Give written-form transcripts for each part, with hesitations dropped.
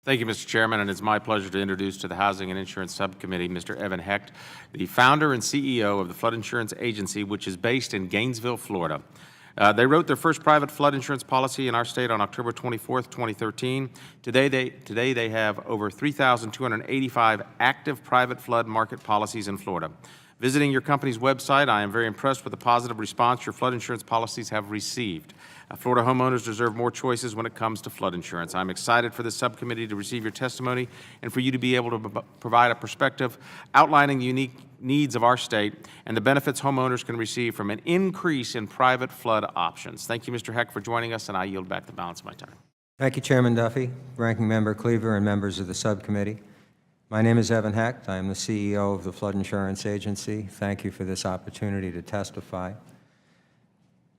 Thank you, Mr. Chairman, and it's my pleasure to introduce to the Housing and Insurance Subcommittee Mr. Evan Hecht, the founder and CEO of the Flood Insurance Agency, which is based in Gainesville, Florida. They wrote their first private flood insurance policy in our state on October 24th, 2013. Today they have over 3,285 active private flood market policies in Florida. Visiting your company's website, I am very impressed with the positive response your flood insurance policies have received. Florida homeowners deserve more choices when it comes to flood insurance. I'm excited for this subcommittee to receive your testimony and for you to be able to provide a perspective outlining the unique needs of our state and the benefits homeowners can receive from an increase in private flood options. Thank you, Mr. Hecht, for joining us, and I yield back the balance of my time. Thank you, Chairman Duffy, Ranking Member Cleaver, and members of the subcommittee. My name is Evan Hecht. I am the CEO of the Flood Insurance Agency. Thank you for this opportunity to testify.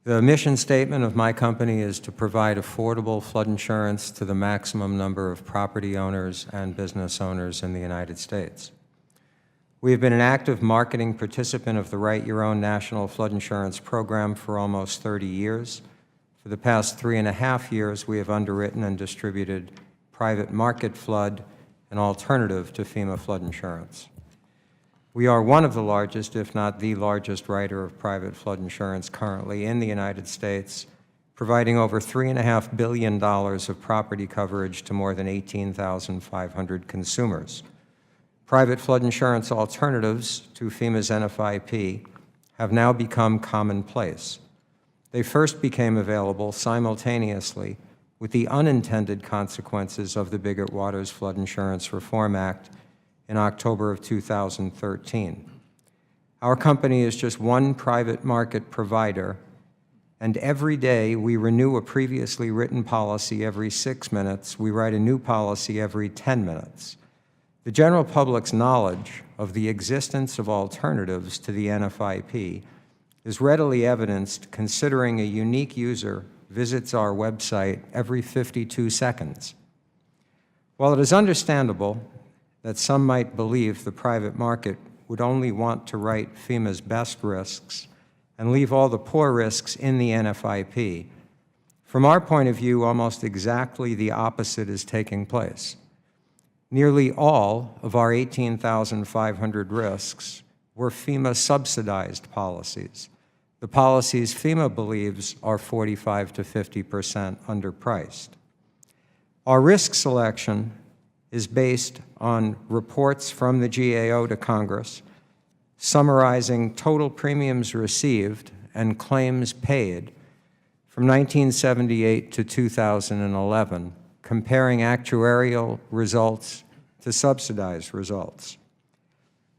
The mission statement of my company is to provide affordable flood insurance to the maximum number of property owners and business owners in the United States. We have been an active marketing participant of the Write Your Own National Flood Insurance Program for almost 30 years. For the past 3.5 years, we have underwritten and distributed private market flood, an alternative to FEMA flood insurance. We are one of the largest, if not the largest, writer of private flood insurance currently in the United States, providing over $3.5 billion of property coverage to more than 18,500 consumers. Private flood insurance alternatives to FEMA's NFIP have now become commonplace. They first became available simultaneously with the unintended consequences of the Biggert-Waters Flood Insurance Reform Act in October of 2013. Our company is just one private market provider, and every day we renew a previously written policy every 6 minutes. We write a new policy every 10 minutes. The general public's knowledge of the existence of alternatives to the NFIP is readily evidenced considering a unique user visits our website every 52 seconds. While it is understandable that some might believe the private market would only want to write FEMA's best risks and leave all the poor risks in the NFIP, from our point of view, almost exactly the opposite is taking place. Nearly all of our 18,500 risks were FEMA-subsidized policies, the policies FEMA believes are 45% to 50% underpriced. Our risk selection is based on reports from the GAO to Congress summarizing total premiums received and claims paid from 1978 to 2011, comparing actuarial results to subsidized results.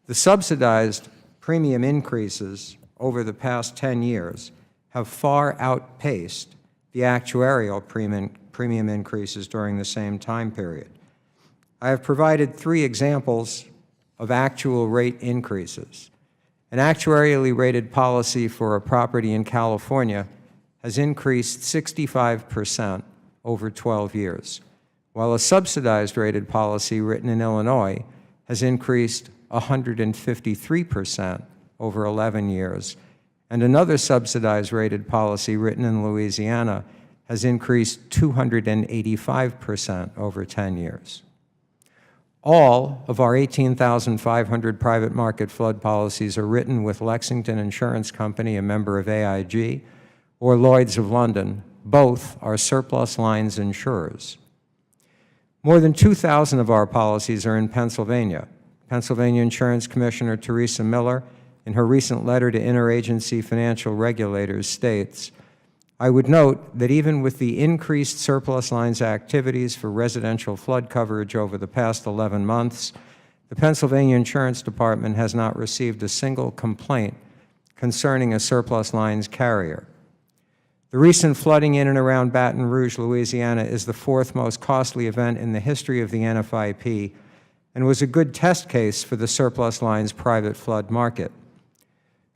The subsidized premium increases over the past 10 years have far outpaced the actuarial premium increases during the same time period. I have provided 3 examples of actual rate increases. An actuarially rated policy for a property in California has increased 65% over 12 years, while a subsidized rated policy written in Illinois has increased 153% over 11 years, and another subsidized rated policy written in Louisiana has increased 285% over 10 years. All of our 18,500 private market flood policies are written with Lexington Insurance Company, a member of AIG, or Lloyd's of London. Both are surplus lines insurers. More than 2,000 of our policies are in Pennsylvania. Pennsylvania Insurance Commissioner Teresa Miller, in her recent letter to interagency financial regulators, states, I would note that even with the increased surplus lines activities for residential flood coverage over the past 11 months, the Pennsylvania Insurance Department has not received a single complaint concerning a surplus lines carrier. The recent flooding in and around Baton Rouge, Louisiana is the 4th most costly event in the history of the NFIP and was a good test case for the surplus lines private flood market.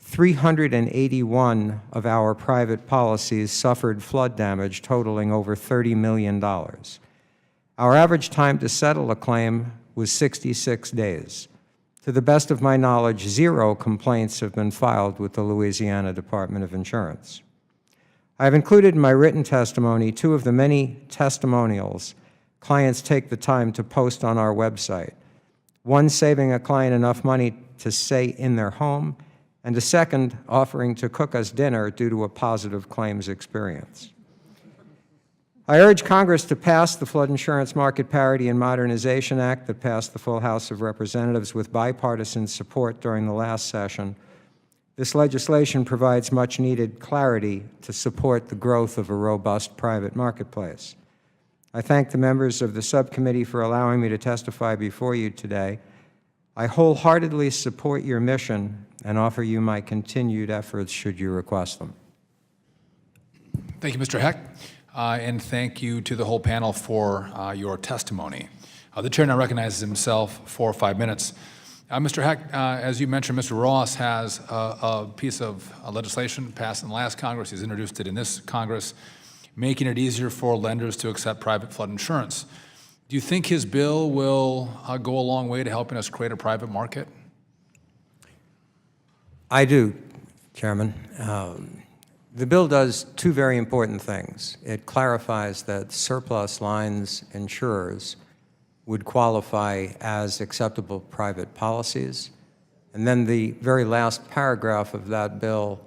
381 of our private policies suffered flood damage totaling over $30 million. Our average time to settle a claim was 66 days. To the best of my knowledge, 0 complaints have been filed with the Louisiana Department of Insurance. I have included in my written testimony 2 of the many testimonials clients take the time to post on our website. One, saving a client enough money to stay in their home, and a second, offering to cook us dinner due to a positive claims experience. I urge Congress to pass the Flood Insurance Market Parity and Modernization Act that passed the full House of Representatives with bipartisan support during the last session. This legislation provides much-needed clarity to support the growth of a robust private marketplace. I thank the members of the subcommittee for allowing me to testify before you today. I wholeheartedly support your mission and offer you my continued efforts should you request them. Thank you, Mr. Hecht, and thank you to the whole panel for your testimony. The chair now recognizes himself for 5 minutes. Mr. Hecht, as you mentioned, Mr. Ross has a piece of legislation passed in the last Congress. He's introduced it in this Congress, making it easier for lenders to accept private flood insurance. Do you think his bill will go a long way to helping us create a private market? I do, Chairman. The bill does two very important things. It clarifies that surplus lines insurers would qualify as acceptable private policies. And then the very last paragraph of that bill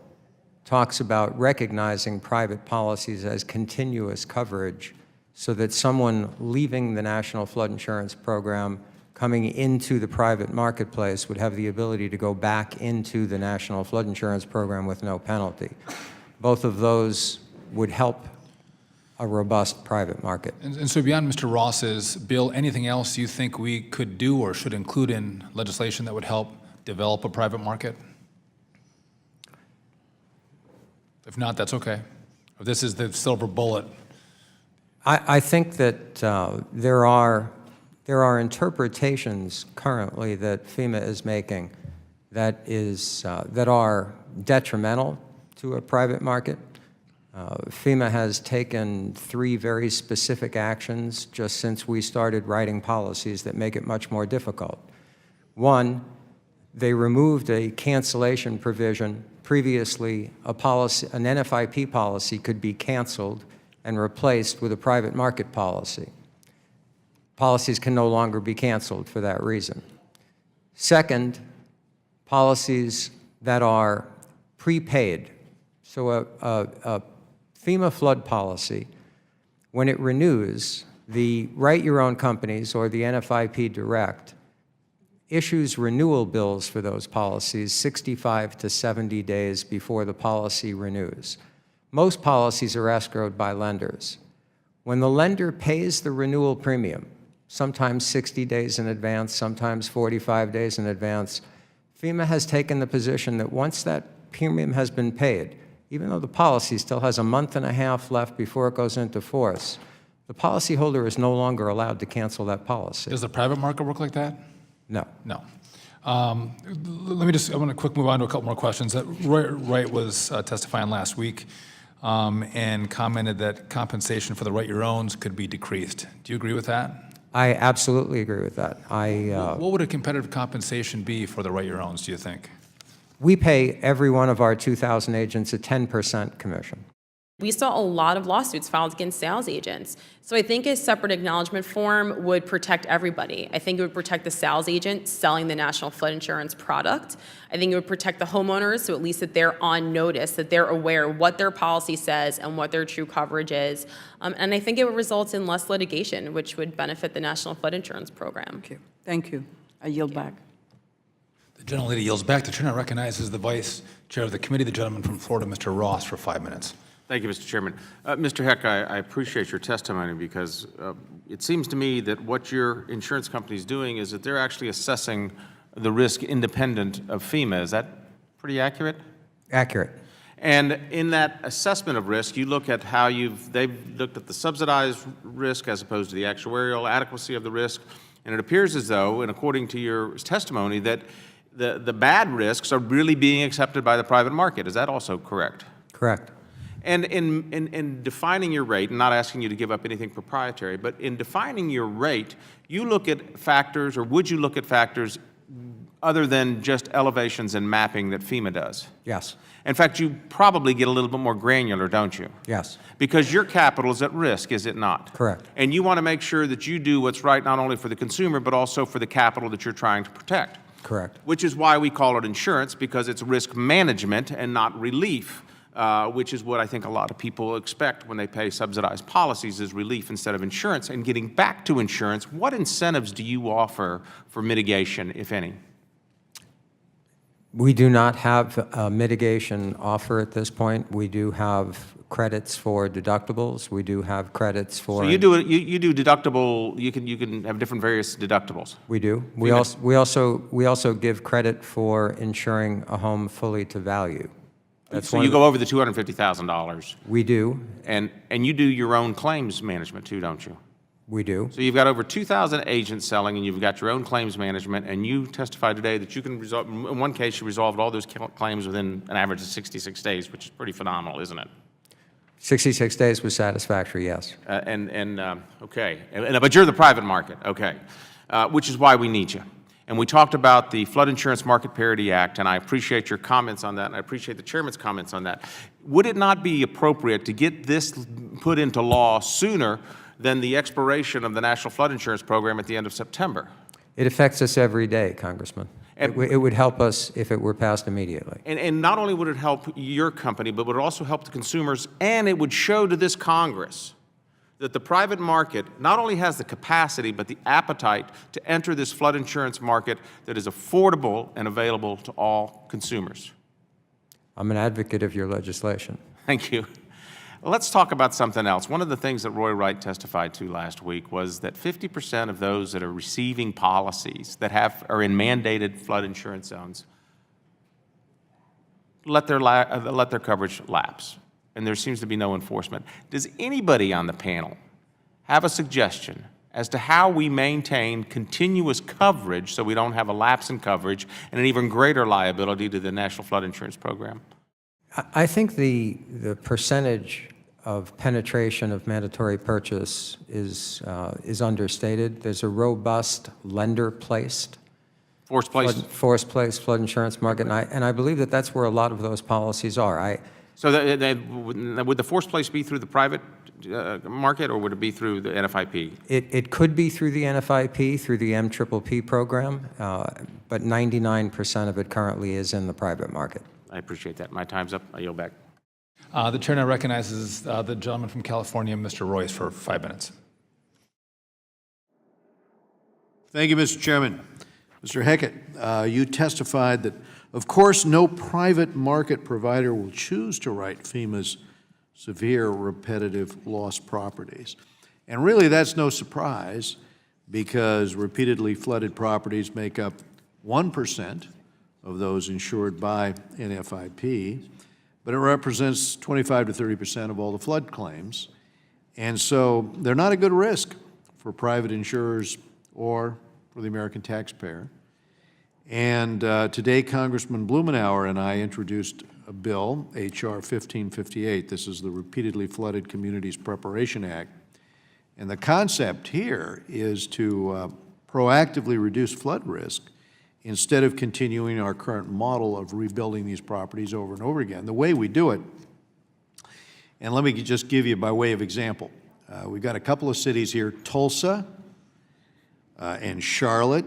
talks about recognizing private policies as continuous coverage so that someone leaving the National Flood Insurance Program coming into the private marketplace would have the ability to go back into the National Flood Insurance Program with no penalty. Both of those would help a robust private market. And so beyond Mr. Ross's bill, anything else you think we could do or should include in legislation that would help develop a private market? If not, that's okay. If this is the silver bullet. I think that there are interpretations currently that FEMA is making that are detrimental to a private market. FEMA has taken 3 very specific actions just since we started writing policies that make it much more difficult. One, they removed a cancellation provision. Previously, an NFIP policy could be canceled and replaced with a private market policy. Policies can no longer be canceled for that reason. Second, policies that are prepaid. So a FEMA flood policy, when it renews, the Write Your Own companies or the NFIP Direct issues renewal bills for those policies 65 to 70 days before the policy renews. Most policies are escrowed by lenders. When the lender pays the renewal premium, sometimes 60 days in advance, sometimes 45 days in advance, FEMA has taken the position that once that premium has been paid, even though the policy still has a month and a half left before it goes into force, the policyholder is no longer allowed to cancel that policy. Does the private market work like that? No. No. I want to quick move on to a couple more questions. Roy Wright was testifying last week and commented that compensation for the Write Your Owns could be decreased. Do you agree with that? I absolutely agree with that. What would a competitive compensation be for the Write Your Owns, do you think? We pay every one of our 2,000 agents a 10% commission. We saw a lot of lawsuits filed against sales agents. So I think a separate acknowledgement form would protect everybody. I think it would protect the sales agent selling the National Flood Insurance product. I think it would protect the homeowners, so at least that they're on notice, that they're aware what their policy says and what their true coverage is. And I think it would result in less litigation, which would benefit the National Flood Insurance Program. Thank you. Thank you. I yield back. The gentlelady yields back. The chair now recognizes the vice chair of the committee, the gentleman from Florida, Mr. Ross, for 5 minutes. Thank you, Mr. Chairman. Mr. Hecht, I appreciate your testimony because it seems to me that what your insurance company is doing is that they're actually assessing the risk independent of FEMA. Is that pretty accurate? Accurate. And in that assessment of risk, you look at how they've looked at the subsidized risk as opposed to the actuarial adequacy of the risk. And it appears as though, and according to your testimony, that the bad risks are really being accepted by the private market. Is that also correct? Correct. And in defining your rate, and not asking you to give up anything proprietary, but in defining your rate, you look at factors, or would you look at factors other than just elevations and mapping that FEMA does? Yes, In fact, you probably get a little bit more granular, don't you? yes, Because your capital is at risk, is it not? correct, And you want to make sure that you do what's right not only for the consumer, but also for the capital that you're trying to protect. correct. Which is why we call it insurance, because it's risk management and not relief, which is what I think a lot of people expect when they pay subsidized policies, is relief instead of insurance. And getting back to insurance, what incentives do you offer for mitigation, if any? We do not have a mitigation offer at this point. We do have credits for deductibles. We do have credits for. So you do deductible. You can have different various deductibles. We do. We also give credit for insuring a home fully to value. That's So one you of the- go over the $250,000, We do. and you do your own claims management too, don't you? We do. So you've got over 2,000 agents selling, and you've got your own claims management, and you testified today that you can resolve, in one case, you resolved all those claims within an average of 66 days, which is pretty phenomenal, isn't it? 66 days was satisfactory, yes. Okay, but you're the private market, okay, which is why we need you. And we talked about the Flood Insurance Market Parity Act, and I appreciate your comments on that, and I appreciate the chairman's comments on that. Would it not be appropriate to get this put into law sooner than the expiration of the National Flood Insurance Program at the end of September? It affects us every day, Congressman. And- It would help us if it were passed immediately. And not only would it help your company, but would also help the consumers, and it would show to this Congress that the private market not only has the capacity, but the appetite to enter this flood insurance market that is affordable and available to all consumers. I'm an advocate of your legislation. Thank you. Let's talk about something else. One of the things that Roy Wright testified to last week was that 50% of those that are receiving policies that are in mandated flood insurance zones let their coverage lapse, and there seems to be no enforcement. Does anybody on the panel have a suggestion as to how we maintain continuous coverage so we don't have a lapse in coverage and an even greater liability to the National Flood Insurance Program? I think the percentage of penetration of mandatory purchase is understated. There's a robust lender-placed force-placed flood insurance market, and I believe that that's where a lot of those policies are. So would the force place be through the private market, or would it be through the NFIP? It could be through the NFIP, through the MPPP program, but 99% of it currently is in the private market. I appreciate that. My time's up. I yield back. The chair now recognizes the gentleman from California, Mr. Royce, for 5 minutes. Thank you, Mr. Chairman. Mr. Hecht, you testified that, of course, no private market provider will choose to write FEMA's severe repetitive loss properties. And really, that's no surprise, because repeatedly flooded properties make up 1% of those insured by NFIP, but it represents 25 to 30% of all the flood claims. And so they're not a good risk for private insurers or for the American taxpayer. And today, Congressman Blumenauer and I introduced a bill, H.R. 1558. This is the Repeatedly Flooded Communities Preparation Act. And the concept here is to proactively reduce flood risk instead of continuing our current model of rebuilding these properties over and over again. The way we do it, and let me just give you by way of example. We've got a couple of cities here, Tulsa and Charlotte.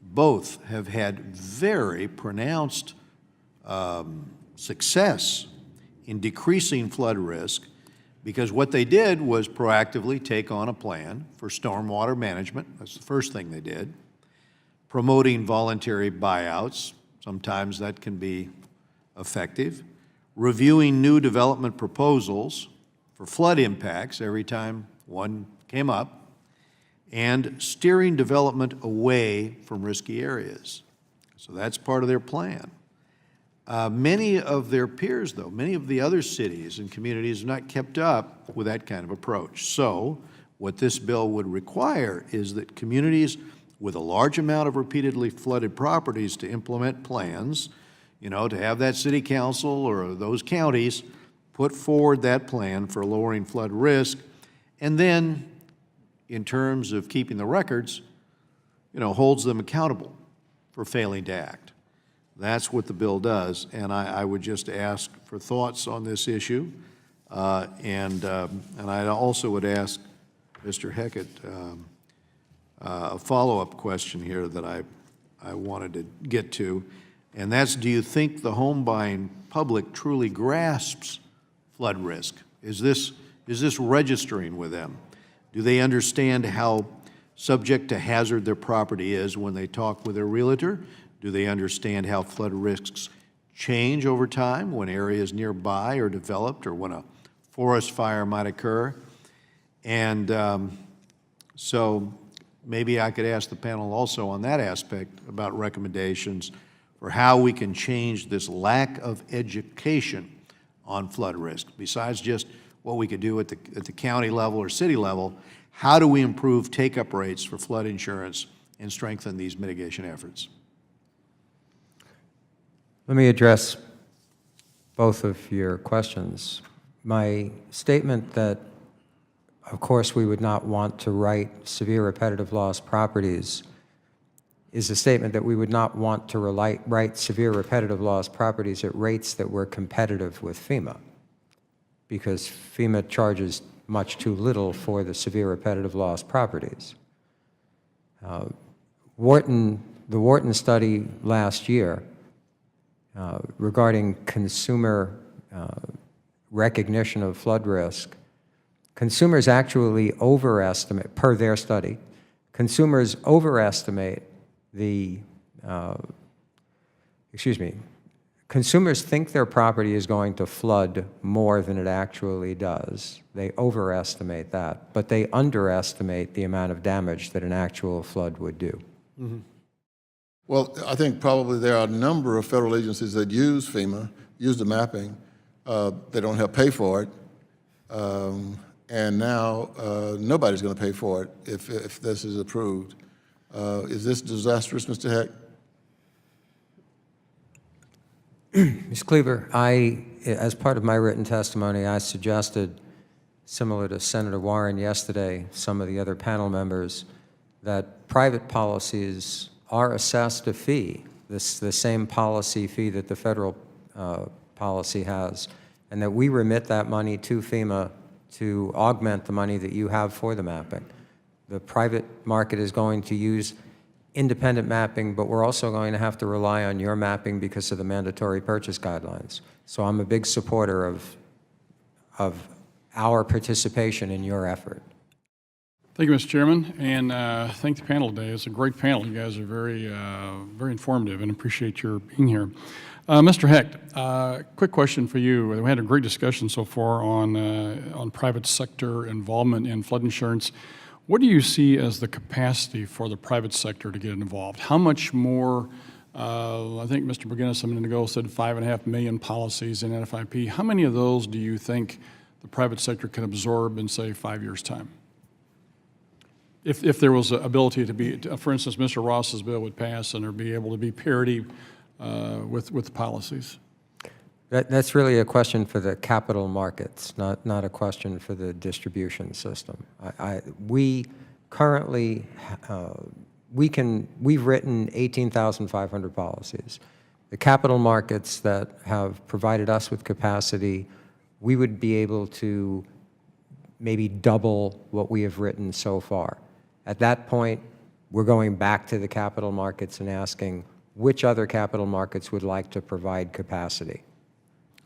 Both have had very pronounced success in decreasing flood risk, because what they did was proactively take on a plan for stormwater management. That's the first thing they did. Promoting voluntary buyouts, sometimes that can be effective. Reviewing new development proposals for flood impacts every time one came up, and steering development away from risky areas. So that's part of their plan. Many of their peers, though, many of the other cities and communities have not kept up with that kind of approach. So what this bill would require is that communities with a large amount of repeatedly flooded properties to implement plans, to have that city council or those counties put forward that plan for lowering flood risk, and then in terms of keeping the records, holds them accountable for failing to act. That's what the bill does, and I would just ask for thoughts on this issue. And I also would ask Mr. Hecht a follow-up question here that I wanted to get to, and that's, do you think the home buying public truly grasps flood risk? Is this registering with them? Do they understand how subject to hazard their property is when they talk with their realtor? Do they understand how flood risks change over time when areas nearby are developed or when a forest fire might occur? And so maybe I could ask the panel also on that aspect about recommendations for how we can change this lack of education on flood risk. Besides just what we could do at the county level or city level, how do we improve take-up rates for flood insurance and strengthen these mitigation efforts? Let me address both of your questions. My statement that, of course, we would not want to write severe repetitive loss properties is a statement that we would not want to write severe repetitive loss properties at rates that were competitive with FEMA, because FEMA charges much too little for the severe repetitive loss properties. The Wharton study last year regarding consumer recognition of flood risk, consumers actually overestimate, per their study, consumers overestimate consumers think their property is going to flood more than it actually does. They overestimate that, but they underestimate the amount of damage that an actual flood would do. Mm-hmm. Well, I think probably there are a number of federal agencies that use FEMA, use the mapping. They don't help pay for it. And now nobody's going to pay for it if this is approved. Is this disastrous, Mr. Hecht? Ms. Cleaver, as part of my written testimony, I suggested, similar to Senator Warren yesterday, some of the other panel members, that private policies are assessed a fee, the same policy fee that the federal policy has, and that we remit that money to FEMA to augment the money that you have for the mapping. The private market is going to use independent mapping, but we're also going to have to rely on your mapping because of the mandatory purchase guidelines. So I'm a big supporter of our participation in your effort. Thank you, Mr. Chairman, and thank the panel today. It's a great panel. You guys are very, very informative, and appreciate your being here. Mr. Hecht, quick question for you. We had a great discussion so far on private sector involvement in flood insurance. What do you see as the capacity for the private sector to get involved? How much more? I think Mr. McGinnis a minute ago said 5.5 million policies in NFIP. How many of those do you think the private sector can absorb in, say, 5 years' time? If there was an ability to be, for instance, Mr. Ross's bill would pass and there be able to be parity with the policies. That's really a question for the capital markets, not a question for the distribution system. We currently, we've written 18,500 policies. The capital markets that have provided us with capacity, we would be able to maybe double what we have written so far. At that point, we're going back to the capital markets and asking which other capital markets would like to provide capacity.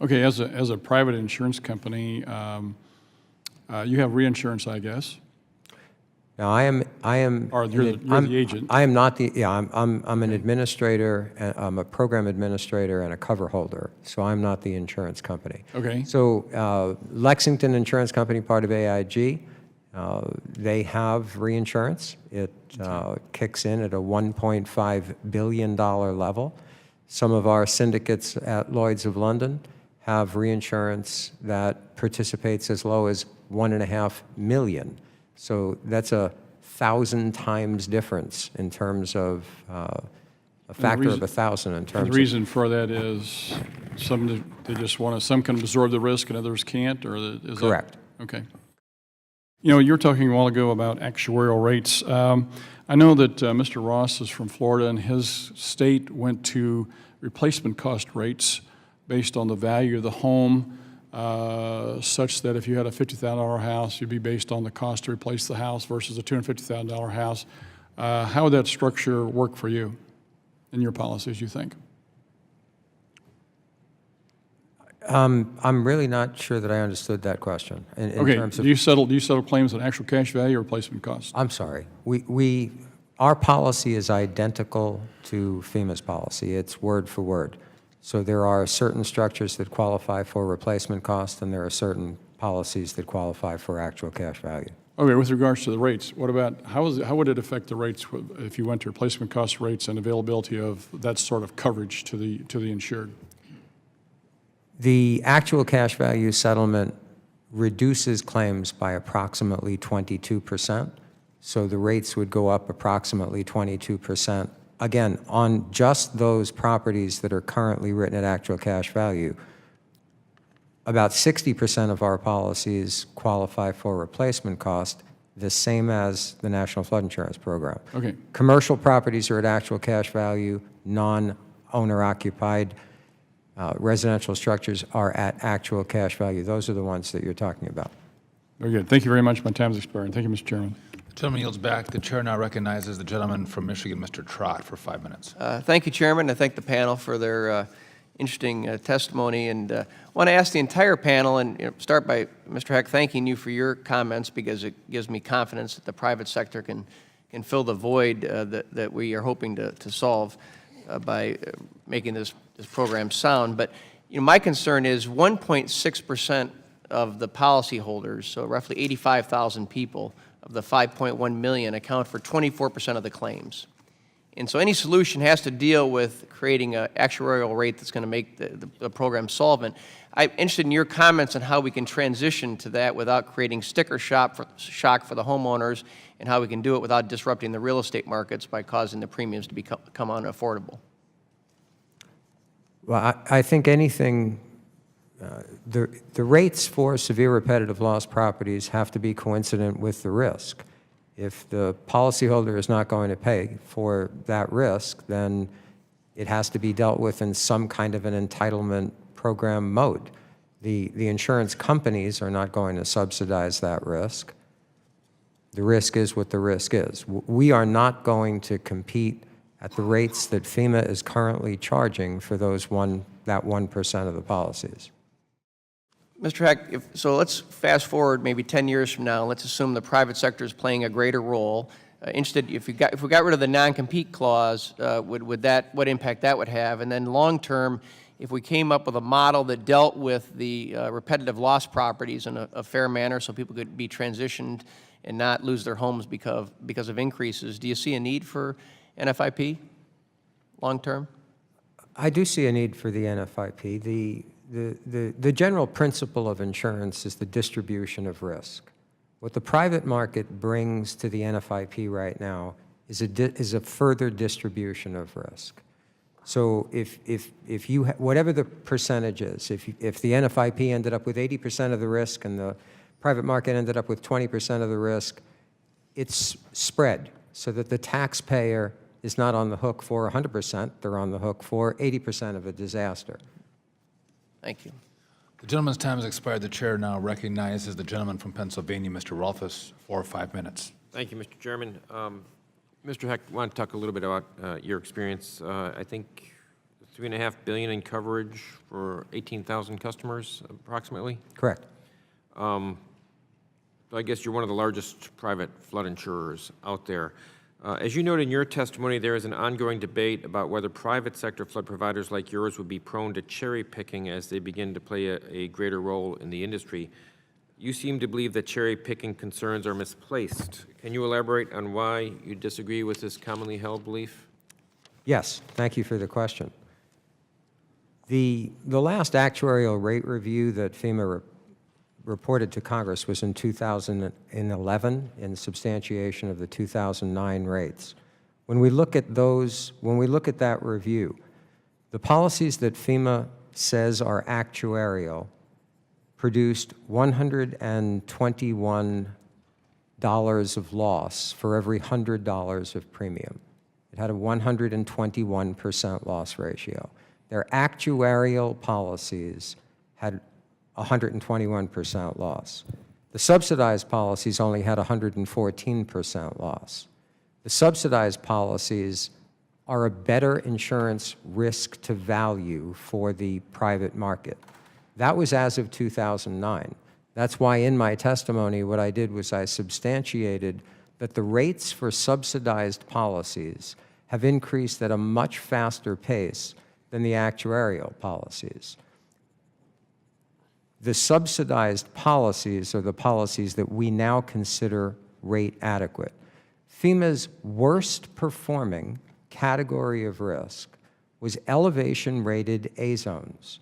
Okay, as a private insurance company, you have reinsurance, I guess. Now, I am. Or you're the agent. I am not the. Yeah, I'm an administrator. I'm a program administrator and a cover holder. So I'm not the insurance company. Okay. So Lexington Insurance Company, part of AIG, they have reinsurance. It kicks in at a $1.5 billion level. Some of our syndicates at Lloyd's of London have reinsurance that participates as low as $1.5 million. So that's 1,000 times difference in terms of a factor of 1,000 in terms. The reason for that is some can absorb the risk and others can't, or is correct. That, okay. You know, you were talking a while ago about actuarial rates. I know that Mr. Ross is from Florida, and his state went to replacement cost rates based on the value of the home, such that if you had a $50,000 house, you'd be based on the cost to replace the house versus a $250,000 house. How would that structure work for you in your policies, you think? I'm really not sure that I understood that question. In Okay, terms of, do you settle claims on actual cash value or replacement cost? I'm sorry. Our policy is identical to FEMA's policy. It's word for word. So there are certain structures that qualify for replacement cost, and there are certain policies that qualify for actual cash value. Okay, with regards to the rates, what about, how would it affect the rates if you went to replacement cost rates and availability of that sort of coverage to the insured? The actual cash value settlement reduces claims by approximately 22%. So the rates would go up approximately 22%. Again, on just those properties that are currently written at actual cash value. About 60% of our policies qualify for replacement cost, the same as the National Flood Insurance Program. Okay. Commercial properties are at actual cash value, non-owner occupied residential structures are at actual cash value. Those are the ones that you're talking about. Very good. Thank you very much. My time is expiring. Thank you, Mr. Chairman. The gentleman yields back. The chair now recognizes the gentleman from Michigan, Mr. Trott, for 5 minutes. Thank you, Chairman. I thank the panel for their interesting testimony, and I want to ask the entire panel, and start by Mr. Hecht thanking you for your comments, because it gives me confidence that the private sector can fill the void that we are hoping to solve by making this program sound. But my concern is 1.6% of the policyholders, so roughly 85,000 people of the 5.1 million, account for 24% of the claims. And so any solution has to deal with creating an actuarial rate that's going to make the program solvent. I'm interested in your comments on how we can transition to that without creating sticker shock for the homeowners, and how we can do it without disrupting the real estate markets by causing the premiums to become unaffordable. Well, I think anything, the rates for severe repetitive loss properties have to be coincident with the risk. If the policyholder is not going to pay for that risk, then it has to be dealt with in some kind of an entitlement program mode. The insurance companies are not going to subsidize that risk. The risk is what the risk is. We are not going to compete at the rates that FEMA is currently charging for that 1% of the policies. Mr. Hecht, so let's fast forward maybe 10 years from now. Let's assume the private sector is playing a greater role. Interested, if we got rid of the non-compete clause, what impact that would have? And then long term, if we came up with a model that dealt with the repetitive loss properties in a fair manner, so people could be transitioned and not lose their homes because of increases, do you see a need for NFIP long term? I do see a need for the NFIP. The general principle of insurance is the distribution of risk. What the private market brings to the NFIP right now is a further distribution of risk. So if you whatever the percentage is, if the NFIP ended up with 80% of the risk and the private market ended up with 20% of the risk, it's spread so that the taxpayer is not on the hook for 100%, they're on the hook for 80% of a disaster. Thank you. The gentleman's time has expired. The chair now recognizes the gentleman from Pennsylvania, Mr. Rolfes, for 5 minutes. Thank you, Mr. Chairman. Mr. Hecht, I want to talk a little bit about your experience. I think $3.5 billion in coverage for 18,000 customers, approximately. Correct. So I guess you're one of the largest private flood insurers out there. As you noted in your testimony, there is an ongoing debate about whether private sector flood providers like yours would be prone to cherry picking as they begin to play a greater role in the industry. You seem to believe that cherry picking concerns are misplaced. Can you elaborate on why you disagree with this commonly held belief? Yes, thank you for the question. The last actuarial rate review that FEMA reported to Congress was in 2011 in substantiation of the 2009 rates. When we look at that review, the policies that FEMA says are actuarial produced 121 dollars of loss for every $100 of premium. It had a 121% loss ratio. Their actuarial policies had 121% loss. The subsidized policies only had 114% loss. The subsidized policies are a better insurance risk to value for the private market. That was as of 2009. That's why in my testimony what I did was I substantiated that the rates for subsidized policies have increased at a much faster pace than the actuarial policies. The subsidized policies are the policies that we now consider rate adequate. FEMA's worst performing category of risk was elevation rated A zones.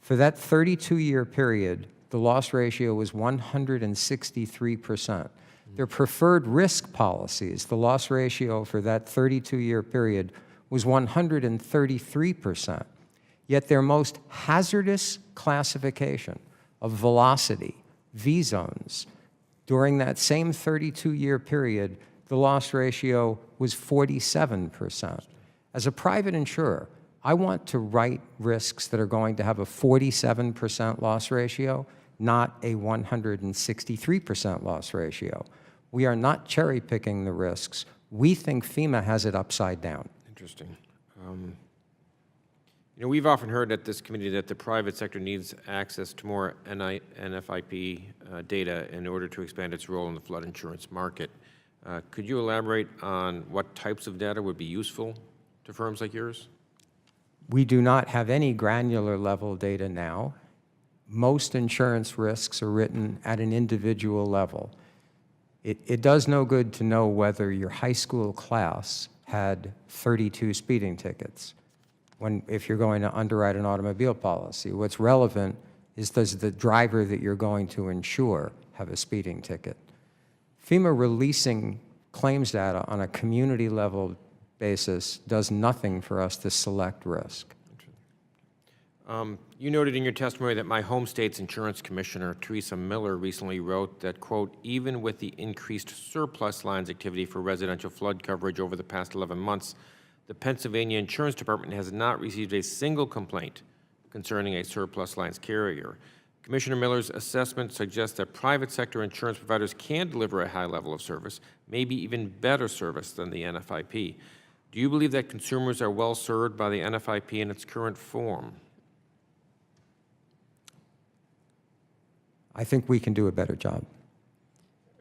For that 32-year period, the loss ratio was 163%. Their preferred risk policies, the loss ratio for that 32-year period was 133%. Yet their most hazardous classification of velocity, V zones, during that same 32-year period, the loss ratio was 47%. As a private insurer, I want to write risks that are going to have a 47% loss ratio, not a 163% loss ratio. We are not cherry-picking the risks. We think FEMA has it upside down. Interesting. We've often heard at this committee that the private sector needs access to more NFIP data in order to expand its role in the flood insurance market. Could you elaborate on what types of data would be useful to firms like yours? We do not have any granular level data now. Most insurance risks are written at an individual level. It does no good to know whether your high school class had 32 speeding tickets if you're going to underwrite an automobile policy. What's relevant is, does the driver that you're going to insure have a speeding ticket? FEMA releasing claims data on a community level basis does nothing for us to select risk. You noted in your testimony that my home state's insurance commissioner, Teresa Miller, recently wrote that, quote, even with the increased surplus lines activity for residential flood coverage over the past 11 months, the Pennsylvania Insurance Department has not received a single complaint concerning a surplus lines carrier. Commissioner Miller's assessment suggests that private sector insurance providers can deliver a high level of service, maybe even better service than the NFIP. Do you believe that consumers are well served by the NFIP in its current form? I think we can do a better job.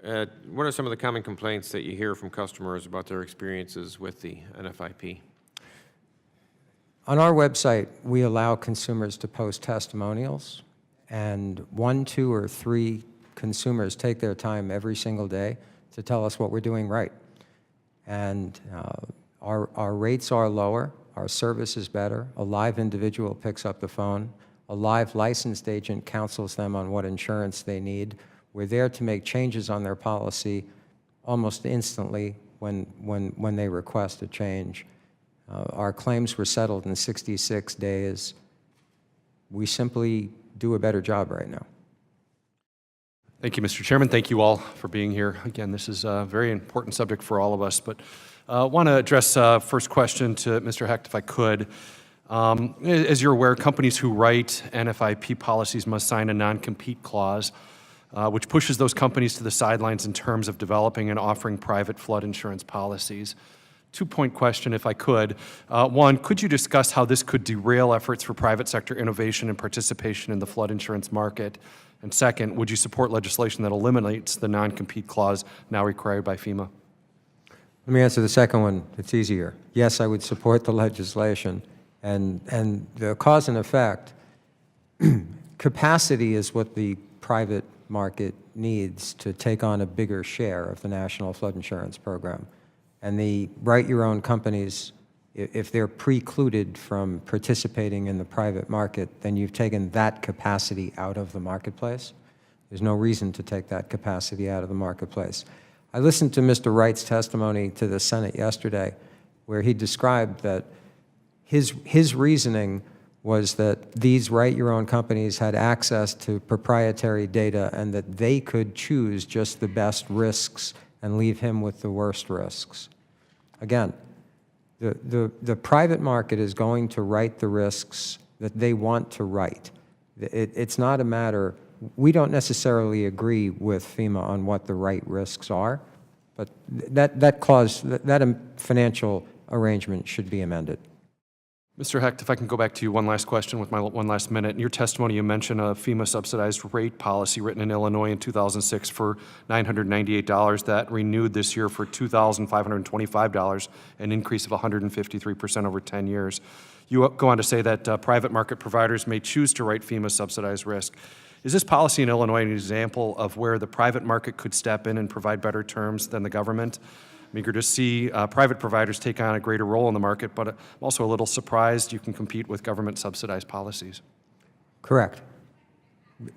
What are some of the common complaints that you hear from customers about their experiences with the NFIP? On our website, we allow consumers to post testimonials, and 1, 2, or 3 consumers take their time every single day to tell us what we're doing right. And our rates are lower, our service is better, a live individual picks up the phone, a live licensed agent counsels them on what insurance they need. We're there to make changes on their policy almost instantly when they request a change. Our claims were settled in 66 days. We simply do a better job right now. Thank you, Mr. Chairman. Thank you all for being here. Again, this is a very important subject for all of us, but I want to address first question to Mr. Hecht, if I could. As you're aware, companies who write NFIP policies must sign a non-compete clause, which pushes those companies to the sidelines in terms of developing and offering private flood insurance policies. Two-point question, if I could. One, could you discuss how this could derail efforts for private sector innovation and participation in the flood insurance market? And second, would you support legislation that eliminates the non-compete clause now required by FEMA? Let me answer the second one. It's easier. Yes, I would support the legislation. And the cause and effect, capacity is what the private market needs to take on a bigger share of the national flood insurance program. And the write-your-own companies, if they're precluded from participating in the private market, then you've taken that capacity out of the marketplace. There's no reason to take that capacity out of the marketplace. I listened to Mr. Wright's testimony to the Senate yesterday, where he described that his reasoning was that these write-your-own companies had access to proprietary data and that they could choose just the best risks and leave him with the worst risks. Again, the private market is going to write the risks that they want to write. It's not a matter, we don't necessarily agree with FEMA on what the right risks are, but that financial arrangement should be amended. Mr. Hecht, if I can go back to you one last question with my one last minute. In your testimony, you mentioned a FEMA subsidized rate policy written in Illinois in 2006 for $998 that renewed this year for $2,525, an increase of 153% over 10 years. You go on to say that private market providers may choose to write FEMA subsidized risk. Is this policy in Illinois an example of where the private market could step in and provide better terms than the government? I'm eager to see private providers take on a greater role in the market, but I'm also a little surprised you can compete with government-subsidized policies. Correct.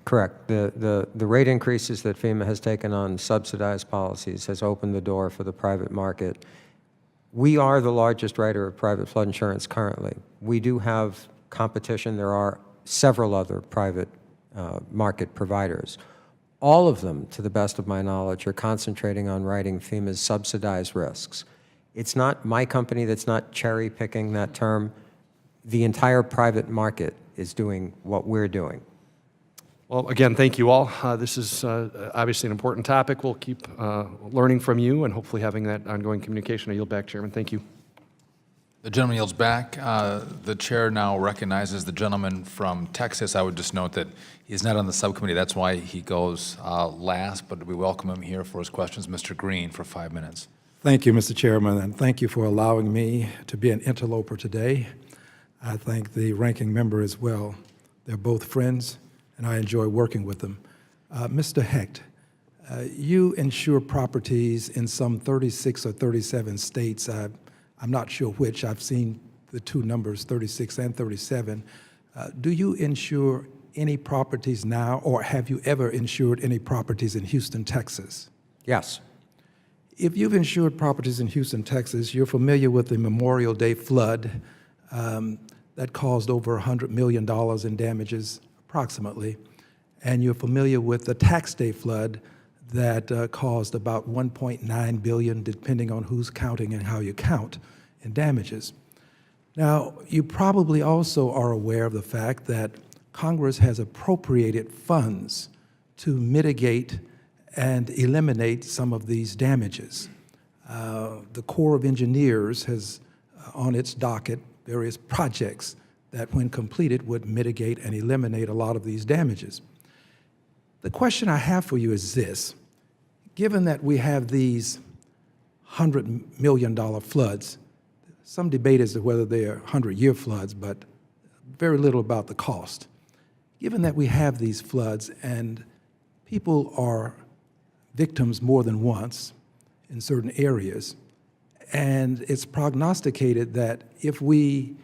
Correct. The rate increases that FEMA has taken on subsidized policies has opened the door for the private market. We are the largest writer of private flood insurance currently. We do have competition. There are several other private market providers. All of them, to the best of my knowledge, are concentrating on writing FEMA's subsidized risks. It's not my company that's not cherry-picking that term. The entire private market is doing what we're doing. Well, again, thank you all. This is obviously an important topic. We'll keep learning from you and hopefully having that ongoing communication. I yield back, Chairman. Thank you. The gentleman yields back. The chair now recognizes the gentleman from Texas. I would just note that he's not on the subcommittee. That's why he goes last, but we welcome him here for his questions. Mr. Green for 5 minutes. Thank you, Mr. Chairman, and thank you for allowing me to be an interloper today. I thank the ranking member as well. They're both friends, and I enjoy working with them. Mr. Hecht, you insure properties in some 36 or 37 states. I'm not sure which. I've seen the two numbers, 36 and 37. Do you insure any properties now, or have you ever insured any properties in Houston, Texas? Yes. If you've insured properties in Houston, Texas, you're familiar with the Memorial Day flood that caused over $100 million in damages, approximately, and you're familiar with the Tax Day flood that caused about $1.9 billion, depending on who's counting and how you count, in damages. Now, you probably also are aware of the fact that Congress has appropriated funds to mitigate and eliminate some of these damages. The Corps of Engineers has on its docket various projects that, when completed, would mitigate and eliminate a lot of these damages. The question I have for you is this. Given that we have these $100 million floods, some debate as to whether they are 100-year floods, but very little about the cost. Given that we have these floods and people are victims more than once in certain areas, and it's prognosticated that if we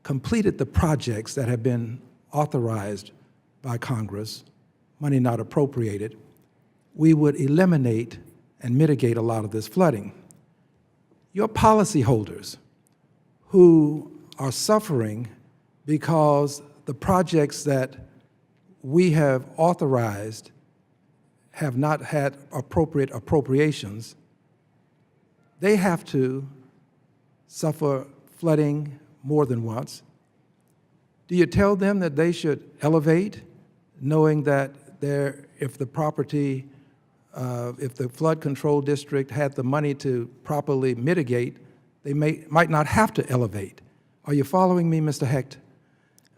completed the projects that have been authorized by Congress, money not appropriated, we would eliminate and mitigate a lot of this flooding. Your policyholders who are suffering because the projects that we have authorized have not had appropriate appropriations, they have to suffer flooding more than once. Do you tell them that they should elevate, knowing that if the property, if the flood control district had the money to properly mitigate, they might not have to elevate? Are you following me, Mr. Hecht?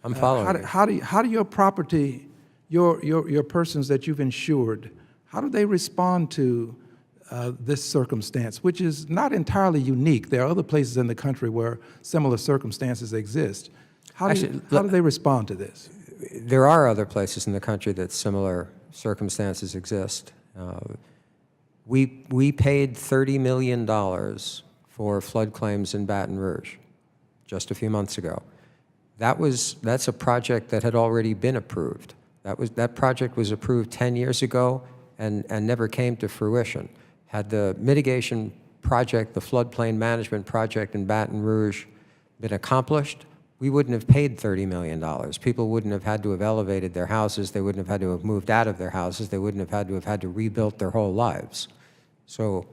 I'm following. How do your property, your persons that you've insured, how do they respond to this circumstance, which is not entirely unique? There are other places in the country where similar circumstances exist. How do they respond to this? There are other places in the country that similar circumstances exist. We paid $30 million for flood claims in Baton Rouge just a few months ago. That's a project that had already been approved. That project was approved 10 years ago and never came to fruition. Had the mitigation project, the floodplain management project in Baton Rouge, been accomplished, we wouldn't have paid $30 million. People wouldn't have had to have elevated their houses. They wouldn't have had to have moved out of their houses. They wouldn't have had to rebuild their whole lives. So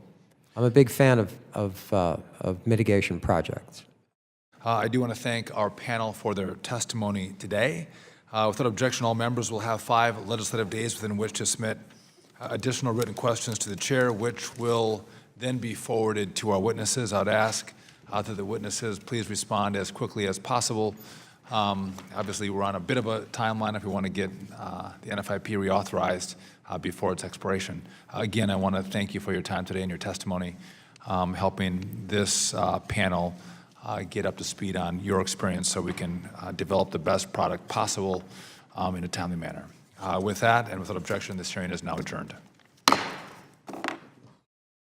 I'm a big fan of mitigation projects. I do want to thank our panel for their testimony today. Without objection, all members will have 5 legislative days within which to submit additional written questions to the chair, which will then be forwarded to our witnesses. I'd ask that the witnesses please respond as quickly as possible. Obviously, we're on a bit of a timeline if we want to get the NFIP reauthorized before its expiration. Again, I want to thank you for your time today and your testimony, helping this panel get up to speed on your experience so we can develop the best product possible in a timely manner. With that, and without objection, this hearing is now adjourned.